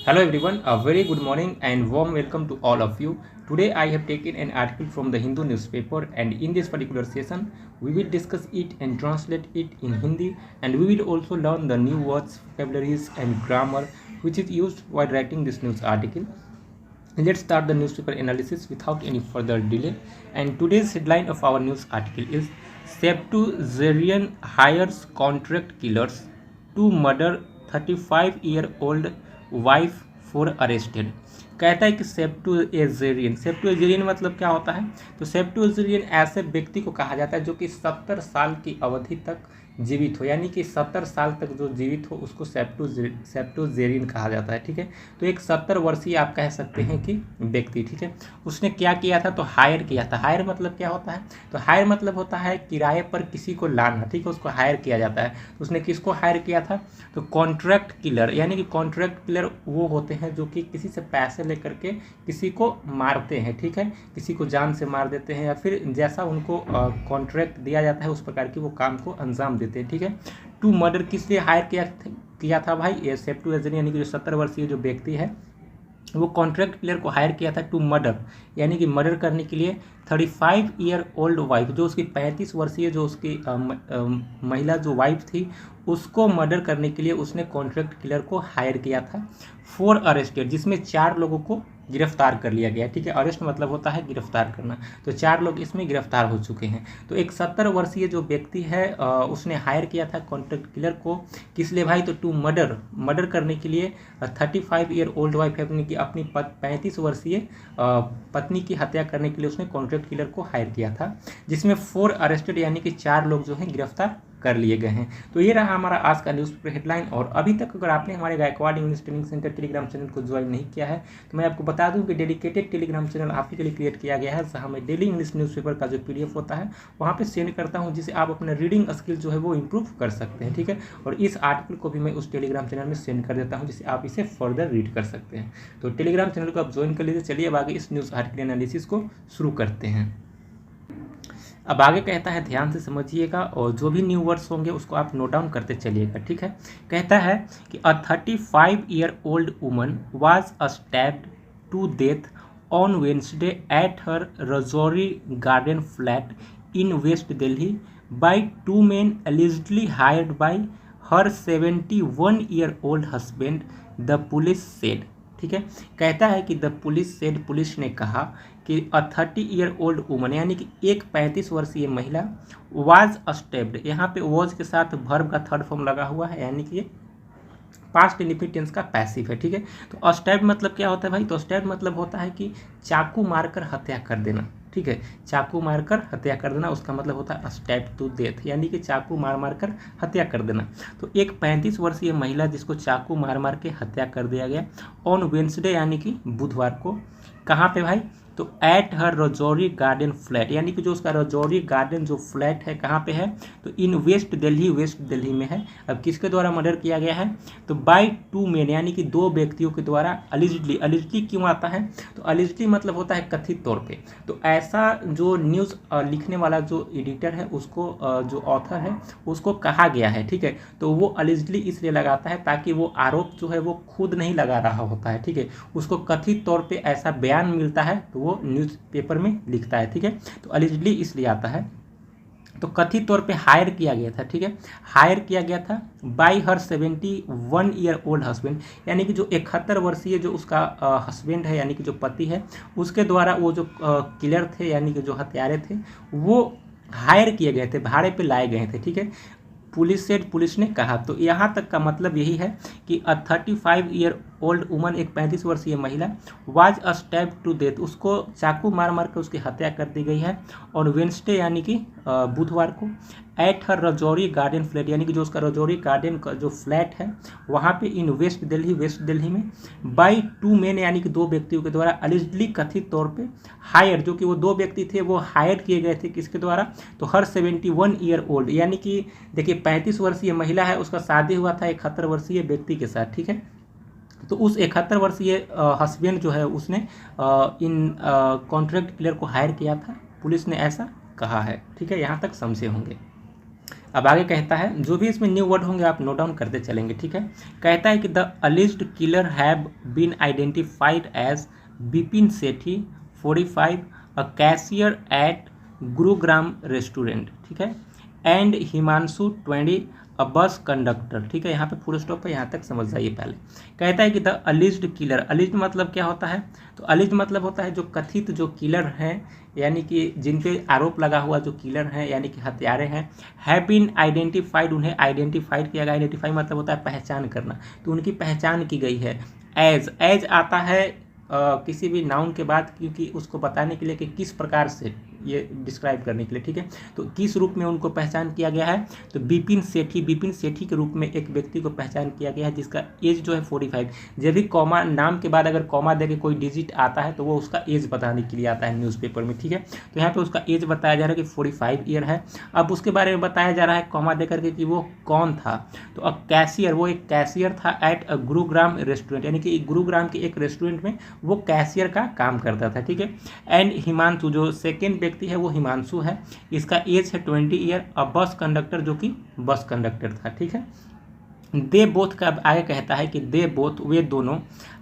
Hello everyone, a very good morning and warm welcome to all of you. Today I have taken an article from the Hindu newspaper, and in this particular session we will discuss it and translate it in Hindi, and we will also learn the new words, vocabularies and grammar which is used while writing this news article. Let's start the newspaper analysis without any further delay. And today's headline of our news article is Septuagenarian hires contract killers to murder 35-year-old wife for arrested. कहता है कि सेप्टुएजेरियन मतलब क्या होता है? तो सेप्टुएजेरियन ऐसे व्यक्ति को कहा जाता है जो कि 70 साल की अवधि तक जीवित हो, यानी कि 70 साल तक जो जीवित हो उसको सेप्टुएजेरियन कहा जाता है। ठीक है, तो एक 70 वर्षीय आप कह सकते हैं कि व्यक्ति, ठीक है, उसने क्या किया था? तो हायर किया था। हायर मतलब क्या होता है? तो हायर मतलब होता है किराए पर किसी को लाना, ठीक है, उसको हायर किया जाता है। तो उसने किसको हायर किया था? तो कॉन्ट्रैक्ट किलर, यानी कि कॉन्ट्रैक्ट किलर वो होते हैं जो कि किसी से पैसे लेकर के किसी को मारते हैं, ठीक है, किसी को जान से मार देते हैं या फिर जैसा उनको कॉन्ट्रैक्ट दिया जाता है उस प्रकार की वो काम को अंजाम देते हैं। ठीक है, टू मर्डर किस लिए हायर किया था भाई? ये सेप्टुएजेरियन यानी कि जो 70 वर्षीय जो व्यक्ति है वो कॉन्ट्रैक्ट किलर को हायर किया था टू मर्डर, यानी कि मर्डर करने के लिए 35-year-old वाइफ, जो उसकी 35 वर्षीय जो उसकी महिला जो वाइफ थी उसको मर्डर करने के लिए उसने कॉन्ट्रैक्ट किलर को हायर किया था फॉर अरेस्टेड, जिसमें 4 लोगों को गिरफ्तार कर लिया गया। ठीक है, अरेस्ट मतलब होता है गिरफ्तार करना, तो 4 लोग इसमें गिरफ्तार हो चुके हैं। तो एक 70 वर्षीय जो व्यक्ति है उसने हायर किया था कॉन्ट्रैक्ट किलर को, किस लिए भाई? तो टू मर्डर करने के लिए 35-year-old वाइफ अपनी 35 वर्षीय पत्नी की हत्या करने के लिए उसने कॉन्ट्रैक्ट किलर को हायर किया था, जिसमें 4 अरेस्टेड यानी कि 4 लोग जो हैं गिरफ्तार कर लिए गए हैं। तो ये रहा हमारा आज का न्यूज़पेपर हेडलाइन। और अभी तक अगर आपने हमारे Gaikwad English training centre Telegram channel को ज्वाइन नहीं किया है तो मैं आपको बता दूं कि डेडिकेटेड टेलीग्राम चैनल आप ही के लिए क्रिएट किया गया है, जहां मैं डेली इंग्लिश न्यूज़पेपर का जो PDF होता है वहाँ पे सेंड करता हूँ, जिसे आप अपना रीडिंग स्किल जो है वो इंप्रूव कर सकते हैं। ठीक है, और इस आर्टिकल को भी मैं उस टेलीग्राम चैनल में सेंड कर देता हूँ जिसे आप इसे फर्दर रीड कर सकते हैं। तो टेलीग्राम चैनल को आप ज्वाइन कर लीजिए। चलिए अब आगे इस न्यूज़ आर्टिकल एनालिसिस को शुरू करते हैं। अब आगे कहता है, ध्यान से समझिएगा और जो भी न्यू वर्ड्स होंगे उसको आप नोट डाउन करते चलिएगा। ठीक है, कहता है कि a 35-year-old woman was stabbed to death on Wednesday at her Rajouri Garden flat in west Delhi by 2 men allegedly hired by her 71-year-old husband, the police said। ठीक है, कहता है कि द पुलिस सेड, पुलिस ने कहा कि अ 30-year-old वुमन यानी कि एक 35 वर्षीय महिला वाज स्टेब्ड, यहाँ पे वॉज के साथ वर्ब का थर्ड फॉर्म लगा हुआ है, यानी कि पास्ट इंडेफिनिट टेंस का पैसिव है। ठीक है, तो स्टैब्ड मतलब क्या होता है भाई? तो स्टैब्ड मतलब होता है कि चाकू मारकर हत्या कर देना। ठीक है, चाकू मारकर हत्या कर देना, उसका मतलब होता है स्टैब टू डेथ, यानी कि चाकू मार कर हत्या कर देना। तो एक 35 वर्षीय महिला जिसको चाकू मार के हत्या कर दिया गया ऑन वेडनेसडे यानी कि बुधवार को, कहाँ पे भाई? तो eight her Rajouri Garden flat, यानी कि जो उसका रजौरी गार्डन जो फ्लैट है कहाँ पे है? तो इन वेस्ट दिल्ली में है। अब किसके द्वारा मर्डर किया गया है? तो बाय 2 men यानी कि 2 व्यक्तियों के द्वारा अलिजली क्यों आता है? तो अलिजली मतलब होता है कथित तौर पे। तो ऐसा जो न्यूज़ लिखने वाला जो एडिटर है उसको जो ऑथर है उसको कहा गया है। ठीक है, तो वो अलिजली इसलिए लगाता है ताकि वो आरोप जो है वो खुद नहीं लगा रहा होता है। ठीक है, उसको कथित तौर पे ऐसा बयान मिलता है तो वो न्यूज़पेपर में लिखता है। ठीक है, तो अलिजली इसलिए आता है। तो कथित तौर पे हायर किया गया था। ठीक है, हायर किया गया था बाय हर 71-year-old हस्बैंड, यानी कि जो 71 वर्षीय जो उसका हस्बैंड है यानी कि जो पति है उसके द्वारा वो जो किलर थे यानी कि जो हत्यारे थे वो हायर किए गए थे, भाड़े पे लाए गए थे। ठीक है, पुलिस ने कहा। तो यहाँ तक का मतलब यही है कि अ 35-year-old वुमन, एक 35 वर्षीय महिला, वाज स्टैब टू डेथ, उसको चाकू मार कर उसकी हत्या कर दी गई है और वेडनेसडे यानी कि बुधवार को eight her Rajouri Garden flat, यानी कि जो उसका रजौरी गार्डन का जो फ्लैट है वहाँ पे इन वेस्ट दिल्ली में बाय 2 men यानी कि 2 व्यक्तियों के द्वारा अलिजली कथित तौर पे हायर, जो कि वो 2 व्यक्ति थे वो हायर किए गए थे किसके द्वारा? तो हर 71-year-old, यानी कि देखिए 35 वर्षीय महिला है, उसका शादी हुआ था 71 वर्षीय व्यक्ति के साथ। ठीक है, तो उस 71 वर्षीय हस्बैंड जो है उसने इन कॉन्ट्रैक्ट किलर को हायर किया था, पुलिस ने ऐसा कहा है। ठीक है, यहाँ तक समझे होंगे। अब आगे कहता है, जो भी इसमें न्यू वर्ड होंगे आप नोट डाउन करते चलेंगे। ठीक है, कहता है कि the alleged killer have been identified as Bipin Sethi 45 a cashier at Gurugram restaurant, ठीक है, and Himanshu 20 a bus conductor, ठीक है। यहाँ पे फुल स्टॉप है, यहाँ तक समझ जाइए। पहले कहता है कि द अलिज्ड किलर, अलिज्ड मतलब क्या होता है, तो अलिज्ड मतलब होता है जो कथित जो किलर हैं, यानी कि जिन पे आरोप लगा हुआ जो किलर हैं यानी कि हत्यारे हैं, हैव बीन आइडेंटिफाइड, उन्हें आइडेंटिफाइड किया गया। आइडेंटिफाई मतलब होता है पहचान करना, तो उनकी पहचान की गई है। एज आता है किसी भी नाउन के बाद, क्योंकि उसको बताने के लिए कि किस प्रकार से, ये डिस्क्राइब करने के लिए, ठीक है। तो किस रूप में उनको पहचान किया गया है, तो बिपिन सेठी के रूप में एक व्यक्ति को पहचान किया गया है जिसका एज जो है 45। जब भी कॉमा, नाम के बाद अगर कॉमा देके कोई डिजिट आता है तो वो उसका एज बताने के लिए आता है न्यूज़पेपर में, ठीक है। तो यहाँ पे उसका एज बताया जा रहा है कि 45 ईयर है। अब उसके बारे में बताया जा रहा है कॉमा देकर के कि वो कौन था, तो अ कैशियर, वो एक कैशियर था एट अ गुरुग्राम रेस्टोरेंट, यानी कि गुरुग्राम के एक रेस्टोरेंट में वो कैशियर का काम करता था, ठीक है। एंड हिमांशु, जो सेकेंड व्यक्ति है वो हिमांशु है, इसका एज है 20 ईयर। अब बस कंडक्टर, जो कि बस कंडक्टर था, ठीक है। दे बोथ का आगे कहता है कि दे बोथ, वे दोनों,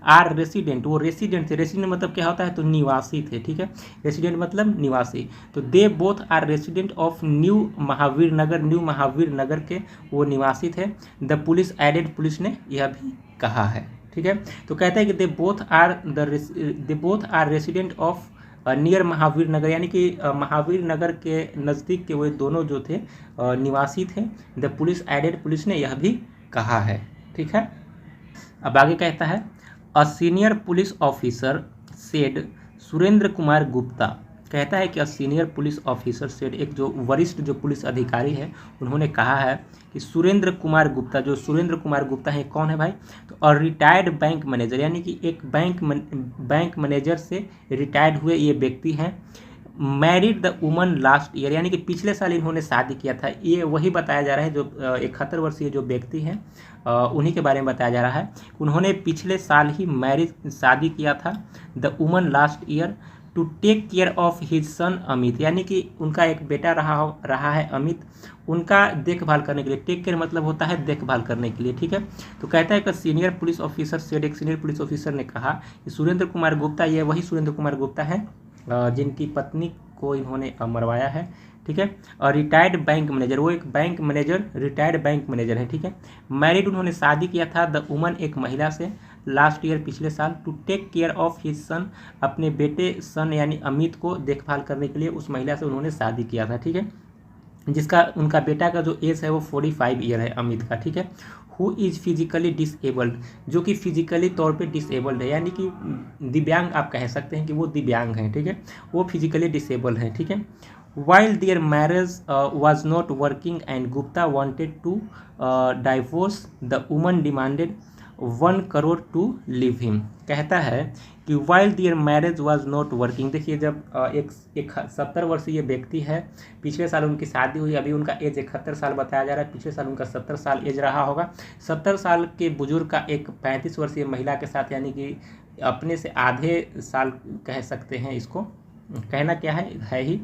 आर रेसिडेंट, वो रेसिडेंट थे। रेसिडेंट मतलब क्या होता है, तो निवासी थे, ठीक है। रेसिडेंट मतलब निवासी, तो they both are resident of New Mahavir Nagar, New Mahavir Nagar के वो निवासी थे। द पुलिस एडेड, पुलिस ने यह भी कहा है, ठीक है। तो कहता है कि they both are resident of near Mahavir Nagar, यानी कि महावीर नगर के नज़दीक के वो दोनों जो थे निवासी थे। द पुलिस एडेड, पुलिस ने यह भी कहा है, ठीक है। अब आगे कहता है a senior police officer said, Surendra Kumar Gupta, कहता है कि a senior police officer said, एक जो वरिष्ठ जो पुलिस अधिकारी है उन्होंने कहा है कि सुरेंद्र कुमार गुप्ता, जो सुरेंद्र कुमार गुप्ता है कौन है भाई, तो और रिटायर्ड बैंक मैनेजर, यानी कि एक बैंक मैनेजर से रिटायर्ड हुए ये व्यक्ति हैं। Married the woman last year, यानी कि पिछले साल इन्होंने शादी किया था। ये वही बताया जा रहा है जो 71 वर्षीय जो व्यक्ति हैं उन्हीं के बारे में बताया जा रहा है। उन्होंने पिछले साल ही मैरिज शादी किया था। The woman last year to take care of his son Amit, यानी कि उनका एक बेटा रहा है अमित, उनका देखभाल करने के लिए। टेक केयर मतलब होता है देखभाल करने के लिए, ठीक है। तो कहता है कि सीनियर पुलिस ऑफिसर सेड, एक सीनियर पुलिस ऑफिसर ने कहा कि सुरेंद्र कुमार गुप्ता, ये वही सुरेंद्र कुमार गुप्ता है जिनकी पत्नी को इन्होंने मरवाया है, ठीक है। और रिटायर्ड बैंक मैनेजर, वो एक bank manager, retired bank manager है, ठीक है। मैरिड, उन्होंने शादी किया था, द वुमन, एक महिला से, लास्ट ईयर, पिछले साल, to take care of his son, अपने बेटे सन यानी अमित को देखभाल करने के लिए उस महिला से उन्होंने शादी किया था, ठीक है। जिसका, उनका बेटा का जो एज है वो 45 ईयर है अमित का, ठीक है। हु इज़ फिजिकली डिसेबल्ड, जो कि फिजिकली तौर पे डिसेबल्ड है, यानी कि दिव्यांग आप कह सकते हैं कि वो दिव्यांग हैं, ठीक है। वो फिजिकली डिसेबल्ड हैं, ठीक है। While their marriage was not working and Gupta wanted to divorce, the woman demanded 1 crore to live him. कहता है कि while their marriage was not working, देखिए जब एक 70 वर्षीय व्यक्ति है, पिछले साल उनकी शादी हुई, अभी उनका एज 71 साल बताया जा रहा है, पिछले साल उनका 70 साल एज रहा होगा। 70 साल के बुजुर्ग का एक 35 वर्षीय महिला के साथ, यानी कि अपने से आधे साल कह सकते हैं, इसको कहना क्या है ही,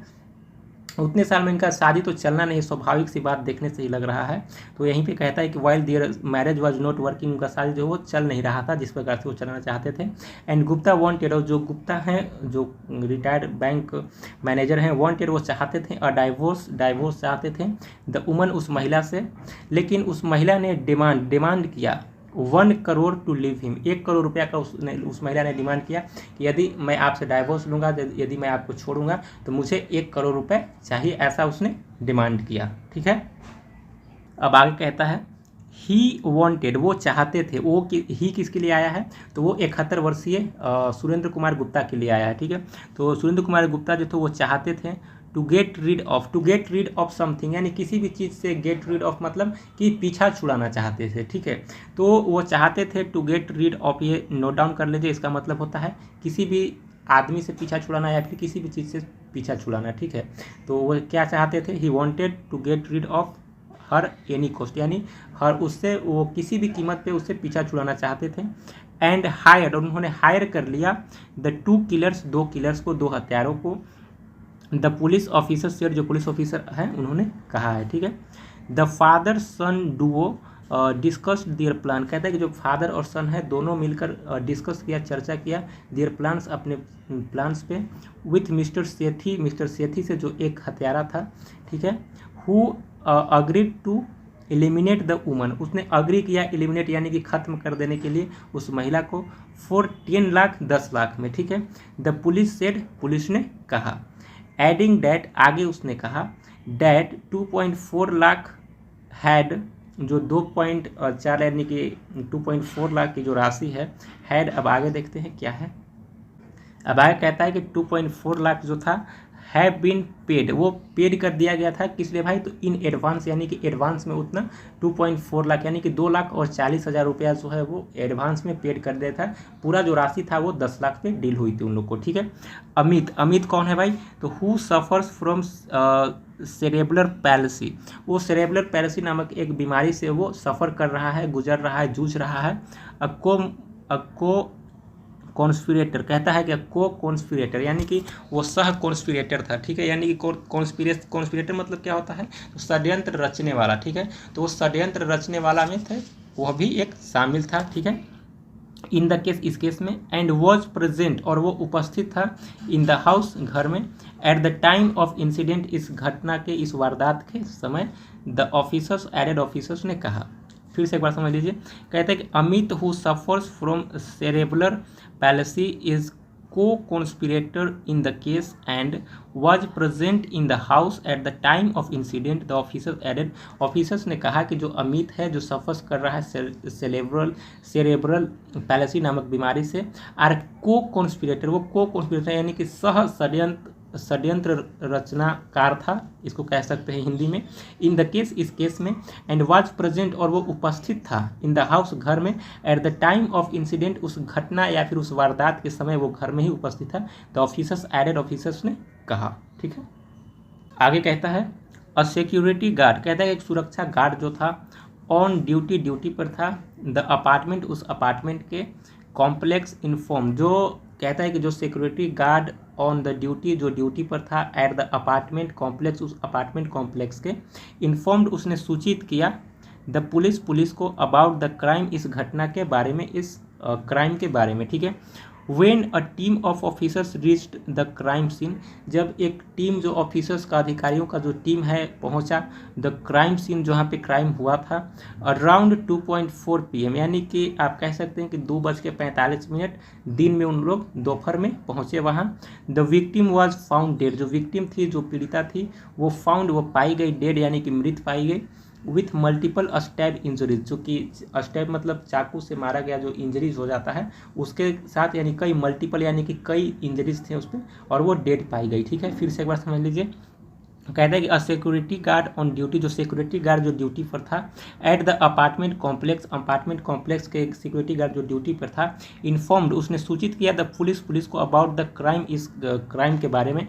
उतने साल में इनका शादी तो चलना नहीं, स्वाभाविक सी बात देखने से ही लग रहा है। तो यहीं पे कहता है कि while their marriage was not working, उनका शादी जो वो चल नहीं रहा था जिस प्रकार से वो चलाना चाहते थे। एंड गुप्ता वांटेड, और जो गुप्ता हैं जो रिटायर्ड बैंक मैनेजर हैं, वांटेड वो चाहते थे, और डाइवोर्स चाहते थे द वुमन, उस महिला से। लेकिन उस महिला ने डिमांड किया 1 crore to live him, 1 crore रुपया का उस महिला ने डिमांड किया कि यदि मैं आपसे डाइवोर्स लूँगा, यदि मैं आपको छोड़ूंगा तो मुझे 1 करोड़ रुपए चाहिए, ऐसा उसने डिमांड किया, ठीक है। अब आगे कहता है ही वॉन्टेड, वो चाहते थे, वो ही किसके लिए आया है, तो वो 71 वर्षीय सुरेंद्र कुमार गुप्ता के लिए आया है, ठीक है। तो सुरेंद्र कुमार गुप्ता जो थे वो चाहते थे to get rid of something, यानी किसी भी चीज़ से गेट रीड ऑफ मतलब कि पीछा छुड़ाना चाहते थे, ठीक है। तो वो चाहते थे टू गेट रीड ऑफ, ये नोट डाउन कर लीजिए, इसका मतलब होता है किसी भी आदमी से पीछा छुड़ाना या फिर किसी भी चीज़ से पीछा छुड़ाना, ठीक है। तो वो क्या चाहते थे, he wanted to get rid of her any cost, यानी हर उससे, वो किसी भी कीमत पे उससे पीछा छुड़ाना चाहते थे। एंड हायर, उन्होंने हायर कर लिया द 2 किलर्स, 2 किलर्स को, 2 हत्यारों को। द पुलिस ऑफिसर सेड, जो पुलिस ऑफिसर हैं उन्होंने कहा है, ठीक है। The father son duo discussed their plan. कहता है कि जो फादर और सन है दोनों मिलकर डिस्कस किया, चर्चा किया देयर प्लान्स, अपने प्लान्स पे, विथ मिस्टर सेठी से जो एक हत्यारा था, ठीक है, who agreed to eliminate the woman, उसने अग्री किया एलिमिनेट यानी कि खत्म कर देने के लिए उस महिला को, फॉर 10 लाख 10 लाख में, ठीक है। द पुलिस सेड, पुलिस ने कहा, एडिंग डैट, आगे उसने कहा, डैट 2.4 लाख हैड, जो 2.4 यानी कि 2.4 लाख की जो राशि है, हैड, अब आगे देखते हैं क्या है। अब आगे कहता है कि 2.4 लाख जो था हैव बीन पेड, वो पेड कर दिया गया था, किस लिए भाई, तो इन एडवांस, यानी कि एडवांस में उतना 2.4 लाख यानी कि 2,40,000 रुपया जो है वो एडवांस में पेड कर दिया था। पूरा जो राशि था वो 10 लाख पे डील हुई थी उन लोग को, ठीक है। अमित कौन है भाई, तो हु सफर्स फ्रॉम सेरेब्रल पैलेसी, वो सेरेब्रल पैलेसी नामक एक बीमारी से वो सफ़र कर रहा है, गुजर रहा है, जूझ रहा है। को कॉन्स्पिरेटर, कहता है कि को कॉन्स्पिरेटर यानी कि वो सह कॉन्स्पिरेटर था, ठीक है, यानी कि कॉन्स्पिरेटर मतलब क्या होता है, तो षड्यंत्र रचने वाला, ठीक है, तो वो षड्यंत्र रचने वाला में थे, वह भी एक शामिल था, ठीक है, इन द केस, इस केस में, एंड वॉज प्रेजेंट, और वो उपस्थित था, इन द हाउस, घर में, eight the time of incident, इस घटना के, इस वारदात के समय, द ऑफिसर्स, एडेड ऑफिसर्स ने कहा। फिर से एक बार समझ लीजिए, कहते हैं कि Amit who suffers from cerebral palsy is co conspirator in the case and was present in the house at the time of incident, the officers added, officers ने कहा कि जो अमित है, जो सफर्स कर रहा है सेरेब्रल पैलेसी नामक बीमारी से, आर को कॉन्स्पिरेटर, वो को कॉन्स्पिरेटर यानी कि सह षड्यंत्र रचनाकार था, इसको कह सकते हैं हिंदी में, इन द केस, इस केस में, एंड वाज प्रेजेंट, और वो उपस्थित था, इन द हाउस, घर में, eight the time of incident, उस घटना या फिर उस वारदात के समय वो घर में ही उपस्थित था, द ऑफिसर्स, एडेड ऑफिसर्स ने कहा, ठीक है। आगे कहता है अ सिक्योरिटी गार्ड, कहता है एक सुरक्षा गार्ड जो था, ऑन ड्यूटी, ड्यूटी पर था, द अपार्टमेंट, उस अपार्टमेंट के, कॉम्प्लेक्स इन्फॉर्म, जो कहता है कि जो security guard on the duty, जो ड्यूटी पर था, एट द अपार्टमेंट कॉम्प्लेक्स, उस अपार्टमेंट कॉम्प्लेक्स के, इन्फॉर्म्ड, उसने सूचित किया, द पुलिस, पुलिस को, अबाउट द क्राइम, इस घटना के बारे में, इस क्राइम के बारे में, ठीक है। When a team of officers reached the crime scene, जब एक टीम जो ऑफिसर्स का, अधिकारियों का जो टीम है पहुंचा द क्राइम सीन, जहाँ पे क्राइम हुआ था, अराउंड 2.4 PM, यानी कि आप कह सकते हैं कि 2:45 दिन में उन लोग दोपहर में पहुंचे वहाँ। The victim was found dead, जो विक्टिम थी, जो पीड़िता थी, वो फाउंड, वो पाई गई, डेड यानी कि मृत पाई गई, विथ मल्टीपल स्टैब इंजरीज, जो कि स्टैब मतलब चाकू से मारा गया जो इंजरीज हो जाता है उसके साथ, यानी कई मल्टीपल यानी कि कई इंजरीज थे उस पर, और वो डेड पाई गई, ठीक है। फिर से एक बार समझ लीजिए, कहता है कि a security guard on duty, जो सिक्योरिटी गार्ड जो ड्यूटी पर था, at the apartment complex, apartment complex के एक सिक्योरिटी गार्ड जो ड्यूटी पर था, इन्फॉर्म्ड, उसने सूचित किया, द पुलिस, पुलिस को, अबाउट द क्राइम, इस क्राइम के बारे में।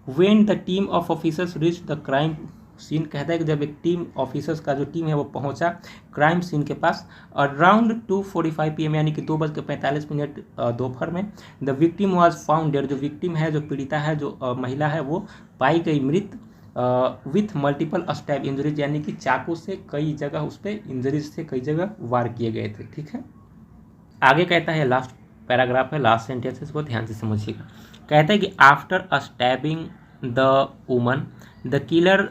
When the team of officers reach the crime scene, कहता है कि जब एक टीम ऑफिसर्स का जो टीम है वो पहुंचा क्राइम सीन के पास, अराउंड 2:45 PM यानी कि 2:45 दोपहर में, the victim was found dead, जो विक्टिम है, जो पीड़िता है, जो महिला है, वो पाई गई मृत, विथ मल्टीपल स्टैब इंजरीज, यानी कि चाकू से कई जगह उस पर इंजरीज से कई जगह वार किए गए थे, ठीक है। आगे कहता है, लास्ट पैराग्राफ है, लास्ट सेंटेंस, इसको ध्यान से समझिएगा। कहता है कि after stabbing the woman the killer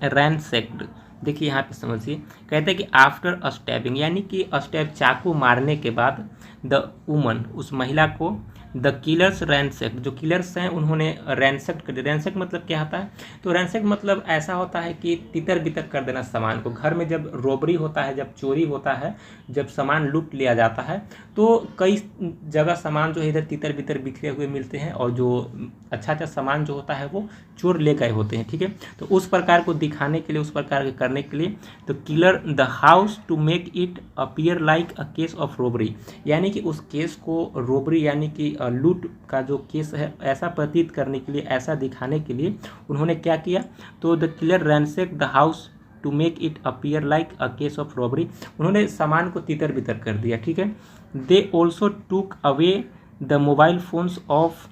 ransacked, देखिए यहाँ पे समझिए, कहते हैं कि आफ्टर स्टैबिंग यानी कि स्टैब, चाकू मारने के बाद, द वुमन, उस महिला को, द किलर्स रैनसेक्ट, जो किलर्स हैं उन्होंने रैनसेक्ट कर दिया। रैनसेक्ट मतलब क्या होता है, तो रैनसेक्ट मतलब ऐसा होता है कि तितर बितर कर देना सामान को। घर में जब रोबरी होता है, जब चोरी होता है, जब सामान लूट लिया जाता है, तो कई जगह सामान जो है इधर तितर बितर बिखरे हुए मिलते हैं, और जो अच्छा अच्छा सामान जो होता है वो चोर ले गए होते हैं, ठीक है। तो उस प्रकार को दिखाने के लिए, उस प्रकार के करने के लिए, तो killer the house to make it appear like a case of robbery, यानी कि उस केस को रोबरी यानी कि लूट का जो केस है ऐसा प्रतीत करने के लिए, ऐसा दिखाने के लिए उन्होंने क्या किया, तो the killer ransack the house to make it appear like a case of robbery, उन्होंने सामान को तितर बितर कर दिया, ठीक है। They also took away the mobile phones of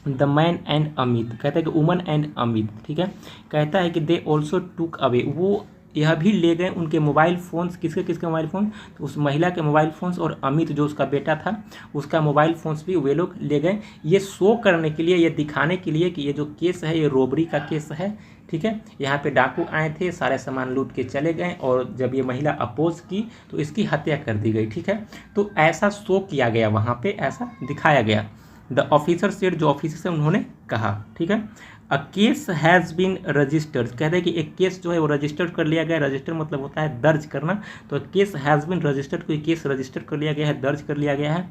the man and Amit, कहता है कि वुमन एंड अमित, ठीक है। कहता है कि दे ऑल्सो टूक अवे, वो यह भी ले गए उनके मोबाइल फ़ोन्स। किसके किसके मोबाइल फ़ोन? तो उस महिला के मोबाइल फ़ोन्स और अमित जो उसका बेटा था उसका मोबाइल फ़ोन्स भी वे लोग ले गए। ये शो करने के लिए, ये दिखाने के लिए कि ये जो केस है ये रॉबरी का केस है। ठीक है, यहाँ पे डाकू आए थे, सारे सामान लूट के चले गए और जब ये महिला अपोज की तो इसकी हत्या कर दी गई। ठीक है, तो ऐसा शो किया गया, वहाँ पे ऐसा दिखाया गया। द ऑफिसर सेड, जो ऑफिसर है उन्होंने कहा। ठीक है, a case has been registered, कहते हैं कि एक केस जो है वो रजिस्टर कर लिया गया। रजिस्टर मतलब होता है दर्ज करना, तो केस हैज़ बीन रजिस्टर्ड, कोई केस रजिस्टर कर लिया गया है, दर्ज कर लिया गया है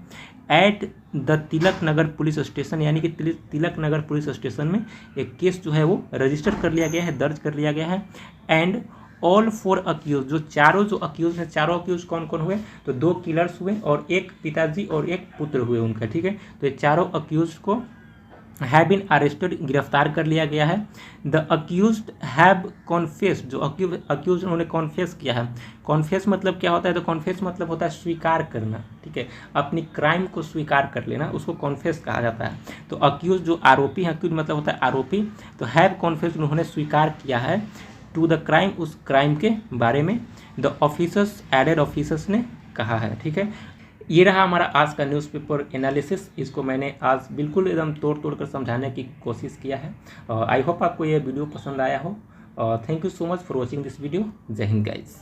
at the Tilak Nagar police station, यानी कि तिलक नगर पुलिस स्टेशन में एक केस जो है वो रजिस्टर कर लिया गया है, दर्ज कर लिया गया है। एंड ऑल 4 अक्यूज, जो चारों जो अक्यूज हैं, चारों अक्यूज कौन कौन हुए? तो 2 किलर्स हुए और एक पिताजी और एक पुत्र हुए उनका। ठीक है, तो ये चारों अक्यूज को हैव बीन अरेस्टेड, गिरफ्तार कर लिया गया है। द अक्यूज्ड हैव कॉन्फेस्ड, जो अक्यूज उन्होंने कॉन्फेस किया है। कॉन्फेस मतलब क्या होता है? तो कॉन्फेस मतलब होता है स्वीकार करना। ठीक है, अपनी क्राइम को स्वीकार कर लेना, उसको कॉन्फेस कहा जाता है। तो अक्यूज जो आरोपी है, अक्यूज मतलब होता है आरोपी, तो हैव कॉन्फेस उन्होंने स्वीकार किया है टू द क्राइम, उस क्राइम के बारे में। द ऑफिसर्स एडेड, ऑफिसर्स ने कहा है। ठीक है, ये रहा हमारा आज का न्यूज़पेपर एनालिसिस। इसको मैंने आज बिल्कुल एकदम तोड़ कर समझाने की कोशिश किया है। आई होप आपको ये वीडियो पसंद आया हो। Thank you so much for watching this video. जय हिंद गाइज।